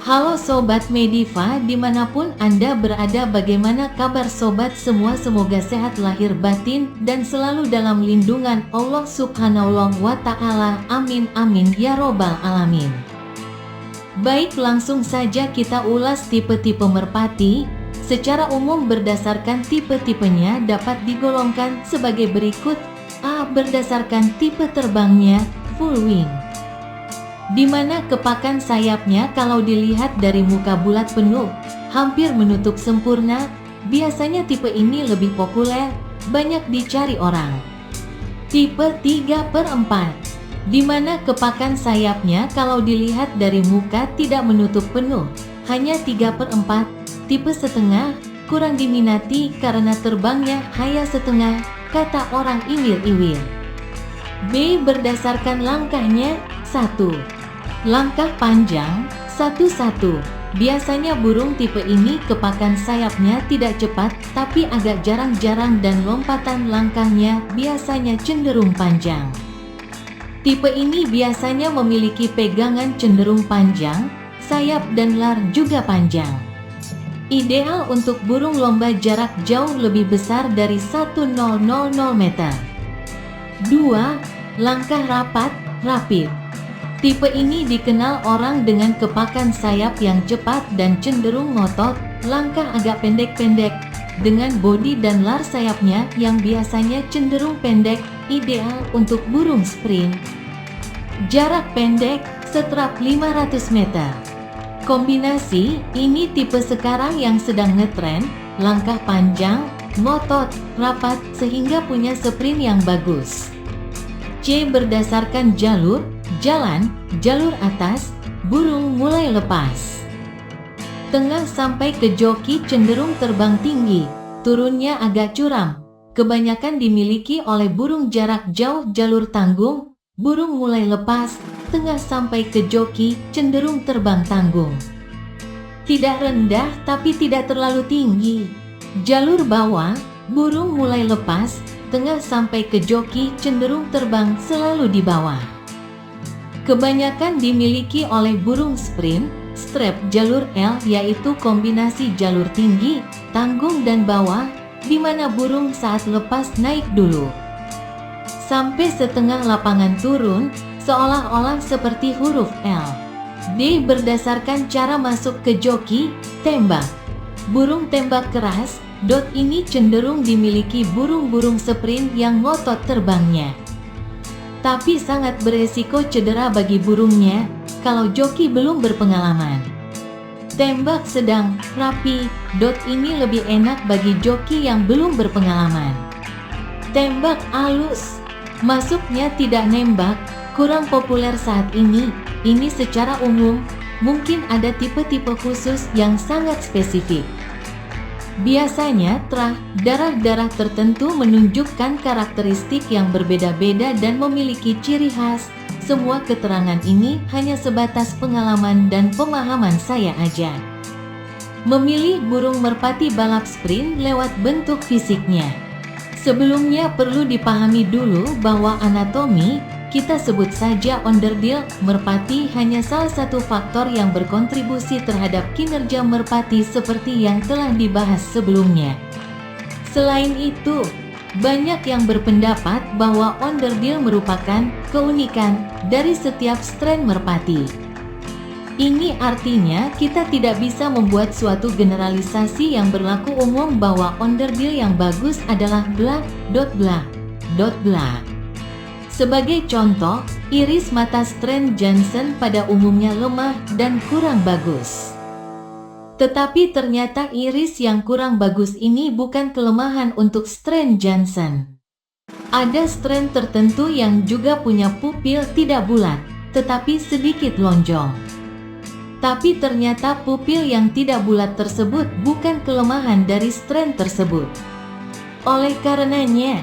Halo Sobat Mediva, dimanapun Anda berada, bagaimana kabar Sobat semua? Semoga sehat lahir batin dan selalu dalam lindungan Allah Subhanahu wa Ta'ala. Amin amin ya robbal alamin. Baik, langsung saja kita ulas tipe-tipe merpati. Secara umum berdasarkan tipe-tipenya dapat digolongkan sebagai berikut. A. Berdasarkan tipe terbangnya, full wing, di mana kepakan sayapnya kalau dilihat dari muka bulat penuh, hampir menutup sempurna. Biasanya tipe ini lebih populer, banyak dicari orang. Tipe 3/4, di mana kepakan sayapnya kalau dilihat dari muka tidak menutup penuh, hanya 3/4. Tipe setengah, kurang diminati karena terbangnya hanya setengah, kata orang iwil-iwil. B. Berdasarkan langkahnya, 1. Langkah panjang, 1-1. Biasanya burung tipe ini kepakan sayapnya tidak cepat, tapi agak jarang-jarang, dan lompatan langkahnya biasanya cenderung panjang. Tipe ini biasanya memiliki pegangan cenderung panjang, sayap dan lar juga panjang. Ideal untuk burung lomba jarak jauh lebih besar dari 1,000 meter. 2. Langkah rapat, rapid. Tipe ini dikenal orang dengan kepakan sayap yang cepat dan cenderung ngotot, langkah agak pendek-pendek, dengan bodi dan lar sayapnya yang biasanya cenderung pendek, ideal untuk burung sprint. Jarak pendek, setrap 500 meter. Kombinasi ini tipe sekarang yang sedang ngetren, langkah panjang, ngotot, rapat, sehingga punya sprint yang bagus. C. Berdasarkan jalur, jalan, jalur atas, burung mulai lepas. Tengah sampai ke joki cenderung terbang tinggi, turunnya agak curam. Kebanyakan dimiliki oleh burung jarak jauh jalur tanggung, burung mulai lepas, tengah sampai ke joki cenderung terbang tanggung. Tidak rendah tapi tidak terlalu tinggi. Jalur bawah, burung mulai lepas, tengah sampai ke joki cenderung terbang selalu di bawah. Kebanyakan dimiliki oleh burung sprint, strap jalur L, yaitu kombinasi jalur tinggi, tanggung dan bawah, di mana burung saat lepas naik dulu sampai setengah lapangan turun, seolah-olah seperti huruf L. D. Berdasarkan cara masuk ke joki, tembak. Burung tembak keras, dot ini cenderung dimiliki burung-burung sprint yang ngotot terbangnya, tapi sangat beresiko cedera bagi burungnya kalau joki belum berpengalaman. Tembak sedang, rapi, dot ini lebih enak bagi joki yang belum berpengalaman. Tembak alus, masuknya tidak nembak, kurang populer saat ini. Ini secara umum, mungkin ada tipe-tipe khusus yang sangat spesifik. Biasanya darah-darah tertentu menunjukkan karakteristik yang berbeda-beda dan memiliki ciri khas. Semua keterangan ini hanya sebatas pengalaman dan pemahaman saya aja. Memilih burung merpati balap sprint lewat bentuk fisiknya. Sebelumnya perlu dipahami dulu bahwa anatomi, kita sebut saja onderdil merpati, hanya salah satu faktor yang berkontribusi terhadap kinerja merpati seperti yang telah dibahas sebelumnya. Selain itu, banyak yang berpendapat bahwa onderdil merupakan keunikan dari setiap strain merpati. Ini artinya kita tidak bisa membuat suatu generalisasi yang berlaku umum bahwa onderdil yang bagus adalah bla, dot bla, dot bla. Sebagai contoh, iris mata strain Jansen pada umumnya lemah dan kurang bagus. Tetapi ternyata iris yang kurang bagus ini bukan kelemahan untuk strain Jansen. Ada strain tertentu yang juga punya pupil tidak bulat, tetapi sedikit lonjong. Tapi ternyata pupil yang tidak bulat tersebut bukan kelemahan dari strain tersebut. Oleh karenanya,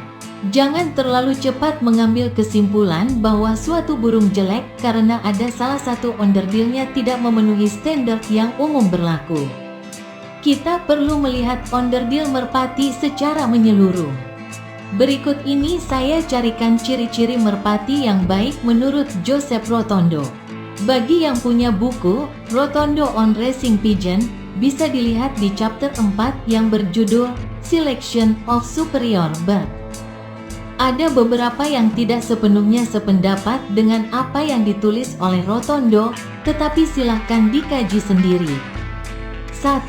jangan terlalu cepat mengambil kesimpulan bahwa suatu burung jelek karena ada salah satu onderdilnya tidak memenuhi standar yang umum berlaku. Kita perlu melihat onderdil merpati secara menyeluruh. Berikut ini saya carikan ciri-ciri merpati yang baik menurut Joseph Rotondo. Bagi yang punya buku Rotondo on Racing Pigeon, bisa dilihat di chapter 4 yang berjudul Selection of Superior Bird. Ada beberapa yang tidak sepenuhnya sependapat dengan apa yang ditulis oleh Rotondo, tetapi silahkan dikaji sendiri. 1.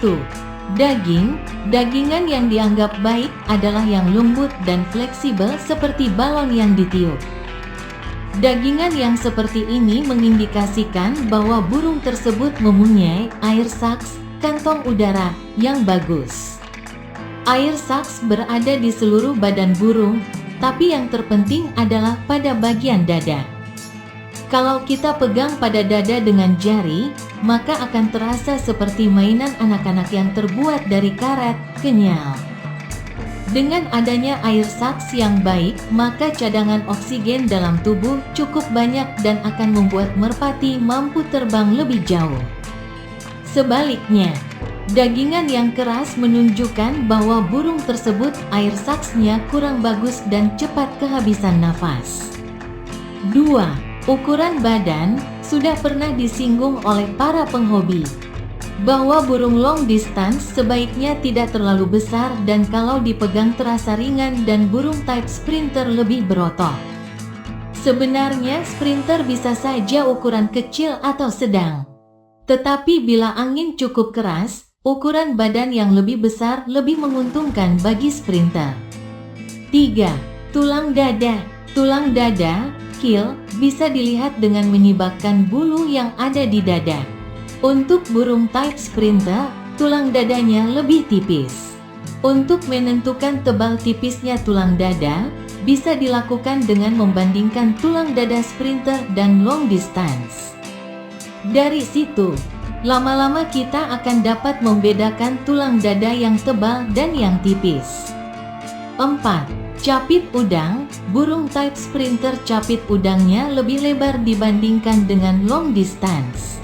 Dagingan yang dianggap baik adalah yang lembut dan fleksibel seperti balon yang ditiup. Dagingan yang seperti ini mengindikasikan bahwa burung tersebut mempunyai air sacs, kantong udara, yang bagus. Air sacs berada di seluruh badan burung, tapi yang terpenting adalah pada bagian dada. Kalau kita pegang pada dada dengan jari, maka akan terasa seperti mainan anak-anak yang terbuat dari karet kenyal. Dengan adanya air sacs yang baik, maka cadangan oksigen dalam tubuh cukup banyak dan akan membuat merpati mampu terbang lebih jauh. Sebaliknya, dagingan yang keras menunjukkan bahwa burung tersebut air sacsnya kurang bagus dan cepat kehabisan nafas. 2. Ukuran badan sudah pernah disinggung oleh para penghobi bahwa burung long distance sebaiknya tidak terlalu besar dan kalau dipegang terasa ringan dan burung type sprinter lebih berotot. Sebenarnya sprinter bisa saja ukuran kecil atau sedang. Tetapi bila angin cukup keras, ukuran badan yang lebih besar lebih menguntungkan bagi sprinter. 3. Tulang dada. Tulang dada, kill, bisa dilihat dengan menyibakkan bulu yang ada di dada. Untuk burung type sprinter, tulang dadanya lebih tipis. Untuk menentukan tebal tipisnya tulang dada, bisa dilakukan dengan membandingkan tulang dada sprinter dan long distance. Dari situ, lama-lama kita akan dapat membedakan tulang dada yang tebal dan yang tipis. 4. Capit udang. Burung type sprinter capit udangnya lebih lebar dibandingkan dengan long distance.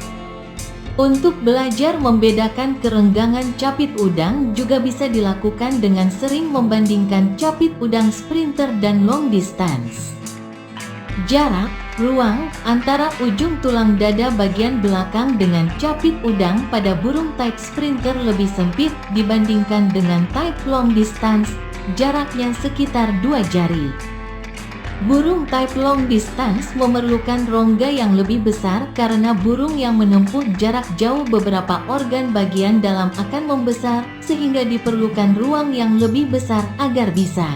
Untuk belajar membedakan kerenggangan capit udang juga bisa dilakukan dengan sering membandingkan capit udang sprinter dan long distance. Jarak, ruang, antara ujung tulang dada bagian belakang dengan capit udang pada burung type sprinter lebih sempit dibandingkan dengan type long distance, jaraknya sekitar 2 jari. Burung type long distance memerlukan rongga yang lebih besar karena burung yang menempuh jarak jauh beberapa organ bagian dalam akan membesar sehingga diperlukan ruang yang lebih besar agar bisa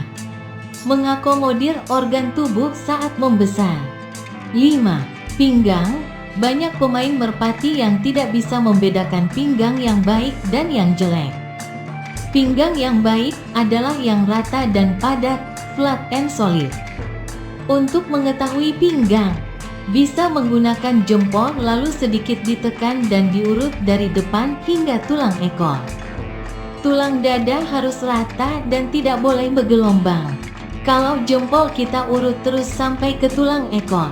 mengakomodir organ tubuh saat membesar. 5. Pinggang. Banyak pemain merpati yang tidak bisa membedakan pinggang yang baik dan yang jelek. Pinggang yang baik adalah yang rata dan padat, flat and solid. Untuk mengetahui pinggang, bisa menggunakan jempol lalu sedikit ditekan dan diurut dari depan hingga tulang ekor. Tulang dada harus rata dan tidak boleh bergelombang. Kalau jempol kita urut terus sampai ke tulang ekor,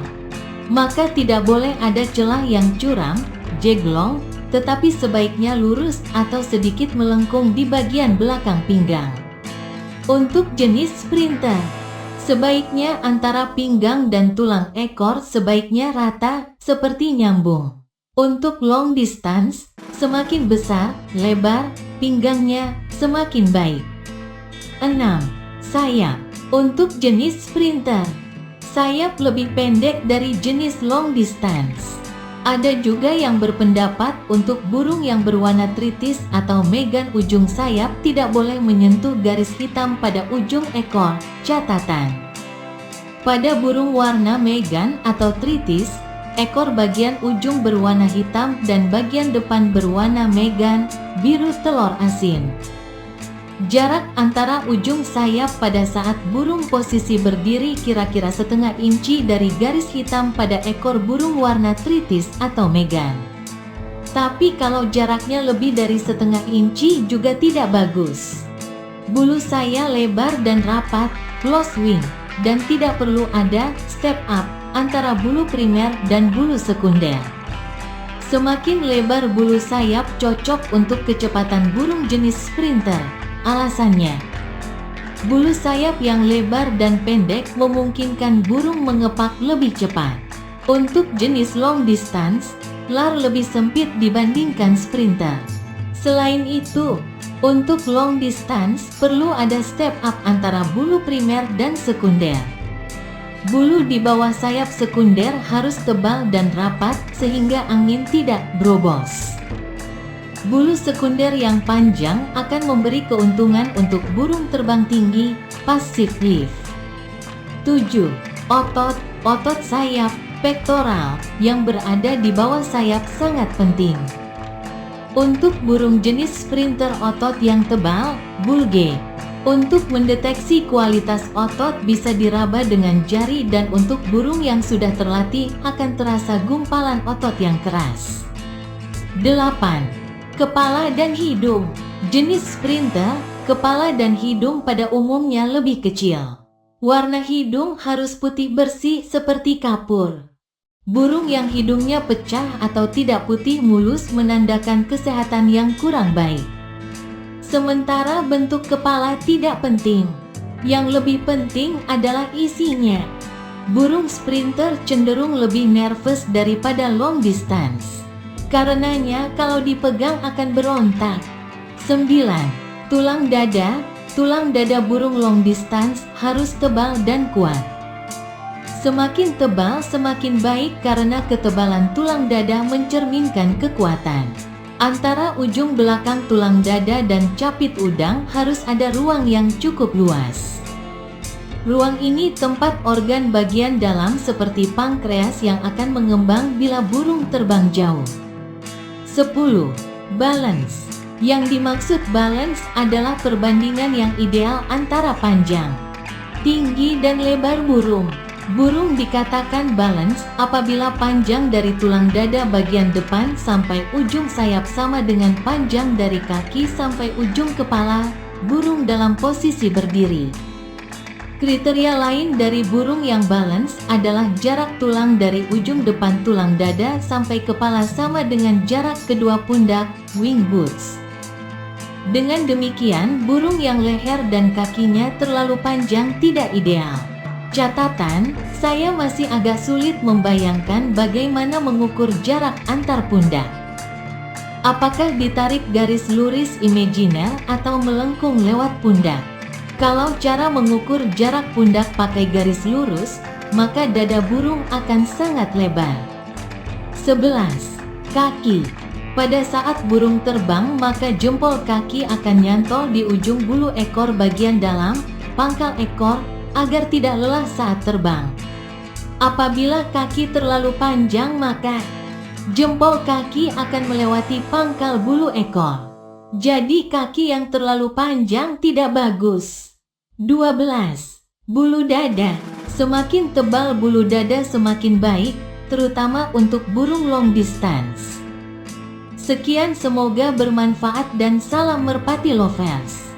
maka tidak boleh ada celah yang curam, jeglong, tetapi sebaiknya lurus atau sedikit melengkung di bagian belakang pinggang. Untuk jenis sprinter, sebaiknya antara pinggang dan tulang ekor sebaiknya rata, seperti nyambung. Untuk long distance, semakin besar, lebar, pinggangnya, semakin baik. 6. Sayap. Untuk jenis sprinter, sayap lebih pendek dari jenis long distance. Ada juga yang berpendapat untuk burung yang berwarna tritis atau megan ujung sayap tidak boleh menyentuh garis hitam pada ujung ekor. Catatan: pada burung warna megan atau tritis, ekor bagian ujung berwarna hitam dan bagian depan berwarna megan, biru telur asin. Jarak antara ujung sayap pada saat burung posisi berdiri kira-kira setengah inci dari garis hitam pada ekor burung warna tritis atau megan. Tapi kalau jaraknya lebih dari setengah inci juga tidak bagus. Bulu sayap lebar dan rapat, close wing, dan tidak perlu ada step up antara bulu primer dan bulu sekunder. Semakin lebar bulu sayap cocok untuk kecepatan burung jenis sprinter. Alasannya, bulu sayap yang lebar dan pendek memungkinkan burung mengepak lebih cepat. Untuk jenis long distance, lar lebih sempit dibandingkan sprinter. Selain itu, untuk long distance perlu ada step up antara bulu primer dan sekunder. Bulu di bawah sayap sekunder harus tebal dan rapat sehingga angin tidak berobos. Bulu sekunder yang panjang akan memberi keuntungan untuk burung terbang tinggi, passive lift. 7. Otot sayap, pektoral, yang berada di bawah sayap sangat penting. Untuk burung jenis sprinter otot yang tebal, bulge. Untuk mendeteksi kualitas otot bisa diraba dengan jari dan untuk burung yang sudah terlatih akan terasa gumpalan otot yang keras. 8. Kepala dan hidung. Jenis sprinter, kepala dan hidung pada umumnya lebih kecil. Warna hidung harus putih bersih seperti kapur. Burung yang hidungnya pecah atau tidak putih mulus menandakan kesehatan yang kurang baik. Sementara bentuk kepala tidak penting. Yang lebih penting adalah isinya. Burung sprinter cenderung lebih nervous daripada long distance. Karenanya kalau dipegang akan berontak. 9. Tulang dada. Tulang dada burung long distance harus tebal dan kuat. Semakin tebal semakin baik karena ketebalan tulang dada mencerminkan kekuatan. Antara ujung belakang tulang dada dan capit udang harus ada ruang yang cukup luas. Ruang ini tempat organ bagian dalam seperti pankreas yang akan mengembang bila burung terbang jauh. 10. Balance. Yang dimaksud balance adalah perbandingan yang ideal antara panjang, tinggi dan lebar burung. Burung dikatakan balance apabila panjang dari tulang dada bagian depan sampai ujung sayap sama dengan panjang dari kaki sampai ujung kepala burung dalam posisi berdiri. Kriteria lain dari burung yang balance adalah jarak tulang dari ujung depan tulang dada sampai kepala sama dengan jarak kedua pundak, wing boots. Dengan demikian, burung yang leher dan kakinya terlalu panjang tidak ideal. Catatan, saya masih agak sulit membayangkan bagaimana mengukur jarak antar pundak. Apakah ditarik garis lurus imajiner atau melengkung lewat pundak? Kalau cara mengukur jarak pundak pakai garis lurus, maka dada burung akan sangat lebar. 11. Kaki. Pada saat burung terbang, maka jempol kaki akan nyantol di ujung bulu ekor bagian dalam, pangkal ekor, agar tidak lelah saat terbang. Apabila kaki terlalu panjang maka jempol kaki akan melewati pangkal bulu ekor. Jadi kaki yang terlalu panjang tidak bagus. 12. Bulu dada. Semakin tebal bulu dada semakin baik, terutama untuk burung long distance. Sekian, semoga bermanfaat dan salam merpati lovers.